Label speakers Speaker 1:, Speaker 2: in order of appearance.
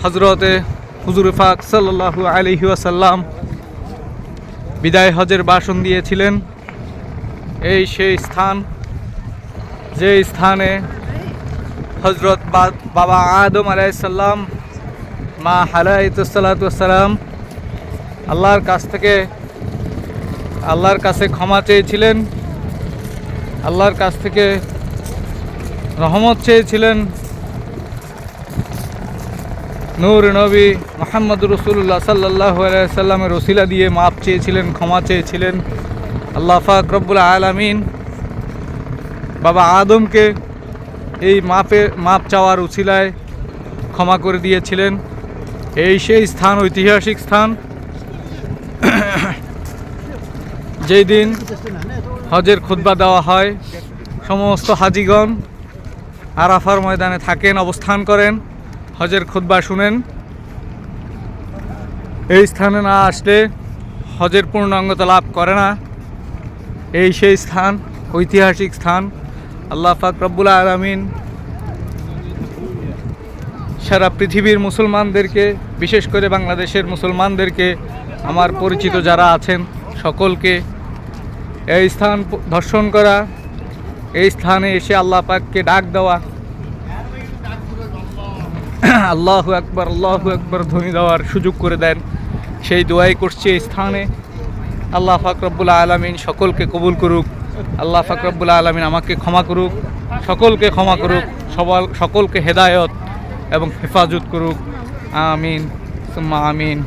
Speaker 1: হজরতে হুজুর পাক সাল্লাল্লাহু আলাইহি ওয়াসাল্লাম বিদায় হজের ভাষণ দিয়েছিলেন। এই সেই স্থান, যে স্থানে হজরত বাবা আদম আলাইহিস সালাম, মা হাওয়া আলাইহিস সালাম আল্লাহর কাছে ক্ষমা চেয়েছিলেন, আল্লাহর কাছ থেকে রহমত চেয়েছিলেন। নূর নবী মুহাম্মদ রাসূলুল্লাহ সাল্লাল্লাহু আলাইহি ওয়াসাল্লামের ওসিলা দিয়ে মাপ চেয়েছিলেন, ক্ষমা চেয়েছিলেন। আল্লাহ পাক রব্বুল আলামিন বাবা আদমকে এই মাপ চাওয়ার উছিলায় ক্ষমা করে দিয়েছিলেন। এই সেই স্থান, ঐতিহাসিক স্থান, যেই দিন হজের খুতবা দেওয়া হয়, সমস্ত হাজিগণ আরাফার ময়দানে থাকেন, অবস্থান করেন, হজের খুতবা শুনেন। এই স্থানে না আসলে হজের পূর্ণাঙ্গতা লাভ করে না। এই সেই স্থান, ঐতিহাসিক স্থান। আল্লাহ পাক রব্বুল আলামিন সারা পৃথিবীর মুসলমানদেরকে, বিশেষ করে বাংলাদেশের মুসলমানদেরকে, আমার পরিচিত যারা আছেন সকলকে এই স্থান দর্শন করা, এই স্থানে এসে আল্লাহ পাককে ডাক দেওয়া, আল্লাহু আকবার আল্লাহু আকবার ধ্বনি দেওয়ার সুযোগ করে দেন, সেই দোয়াই করছি এই স্থানে। আল্লাহ পাক রব্বুল আলামিন সকলকে কবুল করুক। আল্লাহ পাক রব্বুল আলামিন আমাকে ক্ষমা করুক, সকলকে ক্ষমা করুক, সকলকে হেদায়েত এবং হেফাজত করুক। আমিন সুম্মা আমিন।